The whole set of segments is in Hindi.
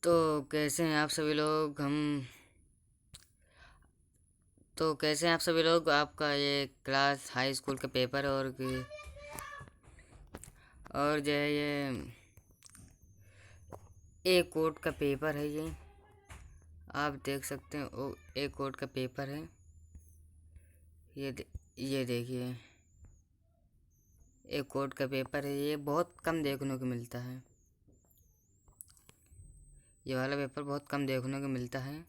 तो कैसे हैं आप सभी लोग कैसे हैं आप सभी लोग। आपका ये क्लास हाई स्कूल का पेपर और जो है ये एक कोड का पेपर है। ये आप देख सकते हैं एक कोड का पेपर है। ये देखिए एक कोड का पेपर है। ये बहुत कम देखने को मिलता है। ये वाला पेपर बहुत कम देखने को मिलता है।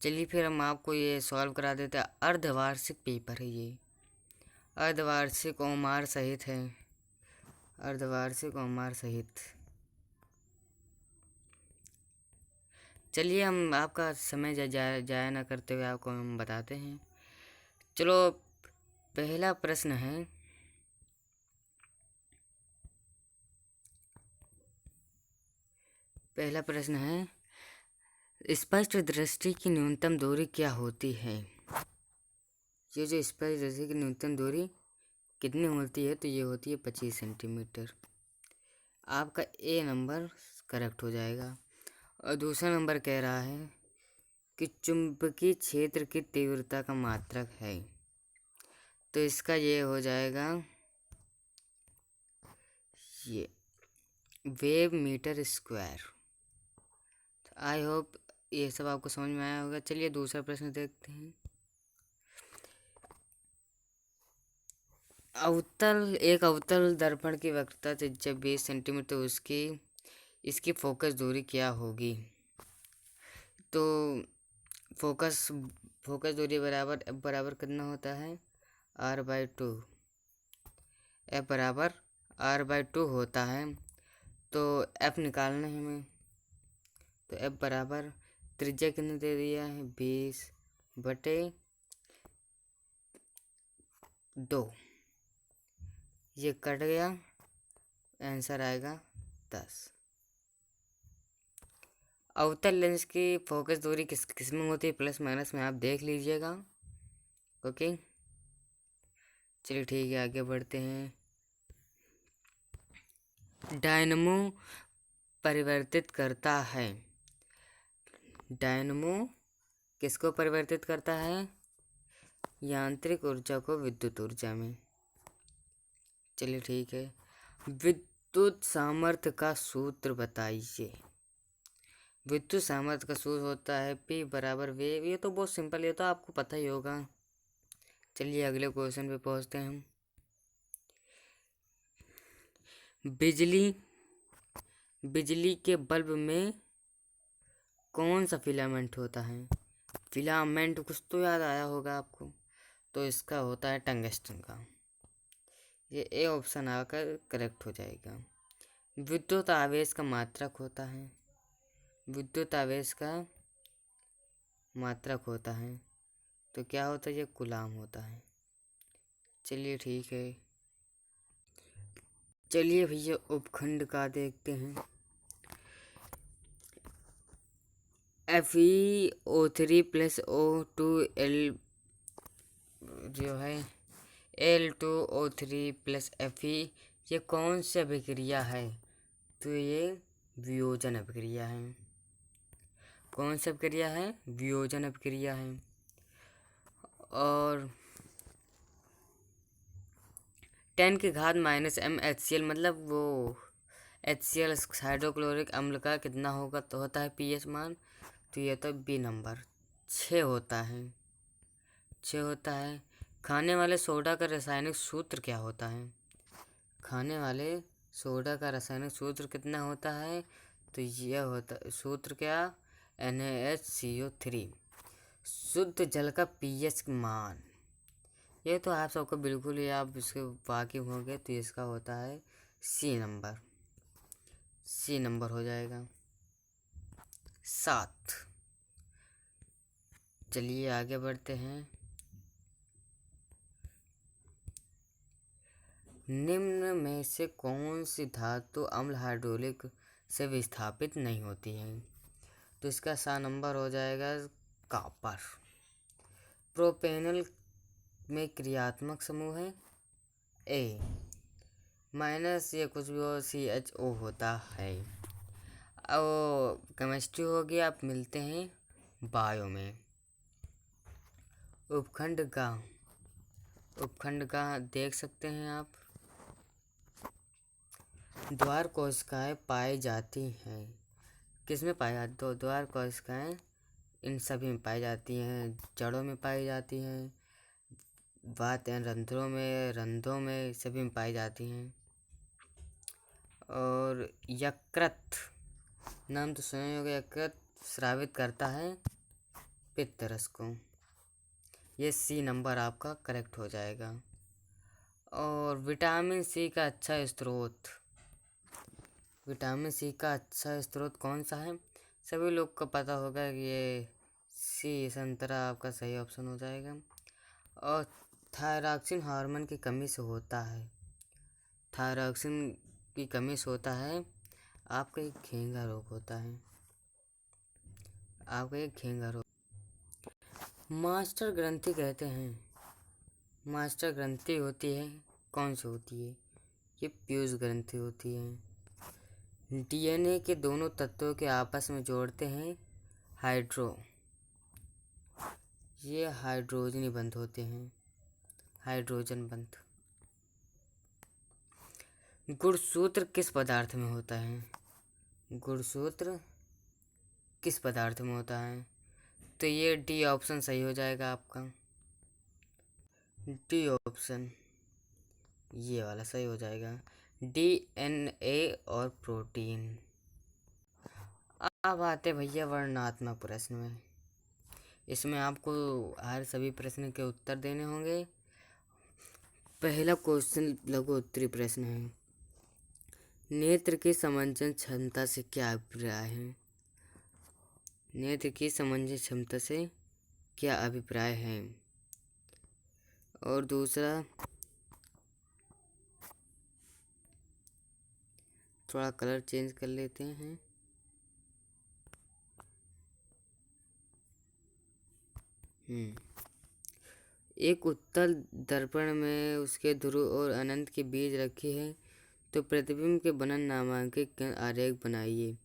चलिए फिर हम आपको ये सॉल्व करा देते हैं। अर्धवार्षिक पेपर है ये। अर्धवार्षिक ओमार सहित है। अर्धवार्षिक ओमार सहित। चलिए हम आपका समय जाया ना करते हुए आपको हम बताते हैं। चलो पहला प्रश्न है। पहला प्रश्न है, स्पष्ट दृष्टि की न्यूनतम दूरी क्या होती है। ये जो स्पष्ट दृष्टि की न्यूनतम दूरी कितनी होती है, तो ये होती है 25 सेंटीमीटर। आपका ए नंबर करेक्ट हो जाएगा। और दूसरा नंबर कह रहा है कि चुंबकीय क्षेत्र की तीव्रता का मात्रक है, तो इसका ये हो जाएगा ये wave metre square. I hope ये सब आपको समझ में आया होगा। चलिए दूसरा प्रश्न देखते हैं। एक अवतल दर्पण की वक्रता जब 20 सेंटीमीटर, तो इसकी फोकस दूरी क्या होगी। तो फोकस फोकस दूरी बराबर कितना होता है, r/2। एफ बराबर r/2 होता है। तो एफ निकालना है हमें। तो एफ बराबर त्रिज्या कितने दे दिया है, 20/2। ये कट गया, आंसर आएगा 10। अवतल लेंस की फोकस दूरी किस में होती है, प्लस माइनस में आप देख लीजिएगा। ओके चलिए ठीक है, आगे बढ़ते हैं। डायनमो परिवर्तित करता है। डायनमो किसको परिवर्तित करता है, यांत्रिक ऊर्जा को विद्युत ऊर्जा में। चलिए ठीक है। विद्युत सामर्थ्य का सूत्र बताइए। विद्युत सामर्थ्य का सूत्र होता है P बराबर वेव। ये तो बहुत सिंपल, ये तो आपको पता ही होगा। चलिए अगले क्वेश्चन पे पहुंचते हैं हम। बिजली के बल्ब में कौन सा फिलामेंट होता है। फिलामेंट कुछ तो याद आया होगा आपको, तो इसका होता है टंगस्टन का। ये ए ऑप्शन आकर करेक्ट हो जाएगा। विद्युत आवेश का मात्रक होता है। विद्युत आवेश का मात्रक होता है, तो क्या होता है, ये कूलाम होता है। चलिए ठीक है। चलिए भैया उपखंड का देखते हैं। FeO3 प्लस O2 L जो है L2O3 प्लस Fe, ये कौन सी अभिक्रिया है, तो ये वियोजन अभिक्रिया है। कौन सी अभिक्रिया है, वियोजन अभिक्रिया है। और 10⁻⁻m HCl, मतलब वो HCl हाइड्रोक्लोरिक अम्ल का कितना होगा, तो होता है pH मान। तो ये तो बी नंबर 6 होता है। 6 होता है। खाने वाले सोडा का रासायनिक सूत्र क्या होता है। खाने वाले सोडा का रासायनिक सूत्र कितना होता है, तो यह होता सूत्र क्या, NaHCO3। शुद्ध जल का pH मान, ये तो आप सबको बिल्कुल ही आप इसके वाकिफ होंगे। तो इसका होता है सी नंबर। सी नंबर हो जाएगा 7। चलिए आगे बढ़ते हैं। निम्न में से कौन सी धातु अम्ल हाइड्रोलिक से विस्थापित नहीं होती है, तो इसका सा नंबर हो जाएगा कॉपर। प्रोपेनल में क्रियात्मक समूह है ए माइनस, ये कुछ भी हो CHO होता है। और केमिस्ट्री हो गया, आप मिलते हैं बायो में। उपखंड का देख सकते हैं आप। द्वार कोशिकाएं पाई जाती हैं। किसमें पाई जाती? तो द्वार कोशिकाएं इन सभी में पाई जाती हैं। जड़ों में पाई जाती हैं, रंध्रों में सभी में पाई जाती हैं। और यकृत, नाम तो सुने होंगे, यकृत स्रावित करता है पित्त रस को। ये सी नंबर आपका करेक्ट हो जाएगा। और विटामिन सी का अच्छा स्रोत कौन सा है? सभी लोग को पता होगा कि ये सी, संतरा आपका सही ऑप्शन हो जाएगा। और थायरॉक्सिन हार्मोन की कमी से होता है। थायरॉक्सिन की कमी से होता है आपका एक घेंघा रोग होता है। मास्टर ग्रंथि कहते हैं। मास्टर ग्रंथि होती है, कौन सी होती है? ये पीयूष ग्रंथि होती है। डीएनए के दोनों तत्वों के आपस में जोड़ते हैं ये हाइड्रोजनी बंध होते हैं, हाइड्रोजन बंध। गुणसूत्र किस पदार्थ में होता है? गुणसूत्र किस पदार्थ में होता है? तो ये डी ऑप्शन सही हो जाएगा आपका। डी ऑप्शन ये वाला सही हो जाएगा। डीएनए और प्रोटीन। अब आते भैया वर्णनात्मक प्रश्न में। इसमें आपको हर सभी प्रश्न के उत्तर देने होंगे। पहला क्वेश्चन लघु उत्तरीय प्रश्न है। नेत्र की समंजन क्षमता से क्या अभिप्राय है? नेत्र की समंजन क्षमता से क्या अभिप्राय है? और दूसरा, थोड़ा कलर चेंज कर लेते हैं। एक उत्तल दर्पण में उसके ध्रुव और अनंत के बीच रखी है, तो प्रतिबिंब के बनन नामांकित आरेख बनाइए।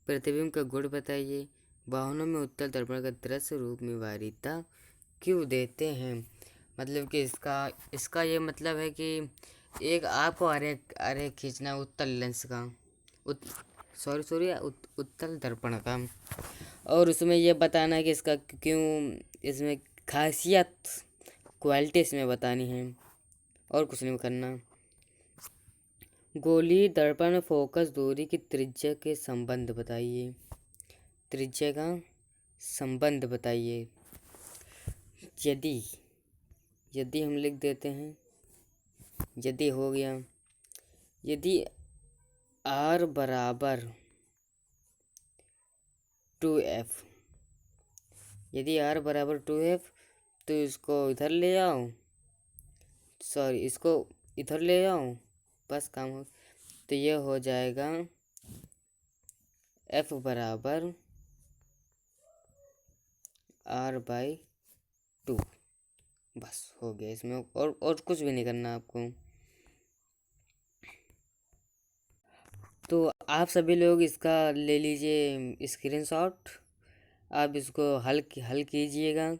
प्रतिबिंब का गुण बताइए। वाहनों में उत्तल दर्पण का दृश्य रूप में वरीयता क्यों देते हैं? मतलब कि इसका ये मतलब है कि एक आपको आरेख खींचना उत्तल लेंस का, उत्तल दर्पण का, और उसमें ये बताना है कि इसका क्यों, इसमें खासियत, क्वालिटी इसमें बतानी है, और कुछ नहीं करना। गोलीय दर्पण में फोकस दूरी की त्रिज्या के संबंध बताइए। त्रिज्या का संबंध बताइए। यदि हम लिख देते हैं, यदि हो गया, यदि R बराबर 2F, यदि R बराबर 2F, तो इसको इधर ले आओ, इसको इधर ले आओ, बस काम हो। तो ये हो जाएगा F बराबर R/2। बस हो गया। इसमें और कुछ भी नहीं करना आपको। तो आप सभी लोग इसका ले लीजिए स्क्रीनशॉट। आप इसको हल कीजिएगा।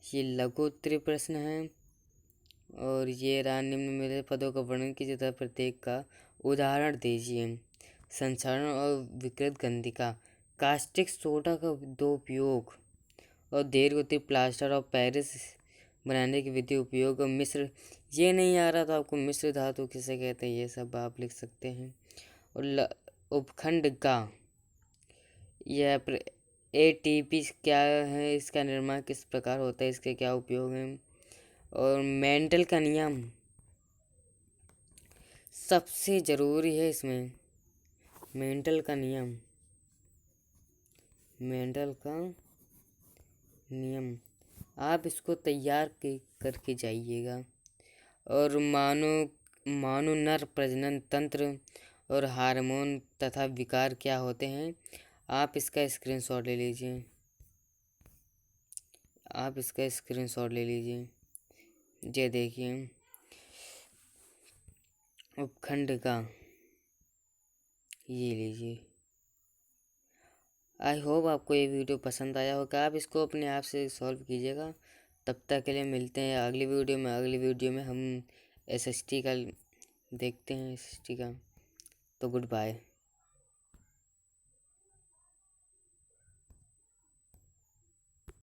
ये लघु उत्तरीय प्रश्न है, और ये रहा निम्न में पदों का वर्णन कीजिए तथा प्रत्येक का उदाहरण दीजिए। संक्षारण और विकृत गंधिका, कास्टिक सोडा का दो उपयोग, और दीर्घ प्लास्टर ऑफ पेरिस बनाने की विधि उपयोग, और मिश्र, ये नहीं आ रहा तो आपको मिश्र धातु किसे कहते हैं ये सब आप लिख सकते हैं। और उपखंड का यह ATP क्या है, इसका निर्माण किस प्रकार होता है, इसके क्या उपयोग हैं। और मेंडल का नियम सबसे ज़रूरी है इसमें। मेंडल का नियम आप इसको तैयार करके जाइएगा। और मानव नर प्रजनन तंत्र और हार्मोन तथा विकार क्या होते हैं, आप इसका स्क्रीनशॉट ले लीजिए। ये देखिए उपखंड का, ये लीजिए, आई होप आपको ये वीडियो पसंद आया होगा। आप इसको अपने आप से सॉल्व कीजिएगा। तब तक के लिए मिलते हैं अगली वीडियो में। अगली वीडियो में हम एसएसटी का देखते हैं, एसएसटी का। तो गुड बाय।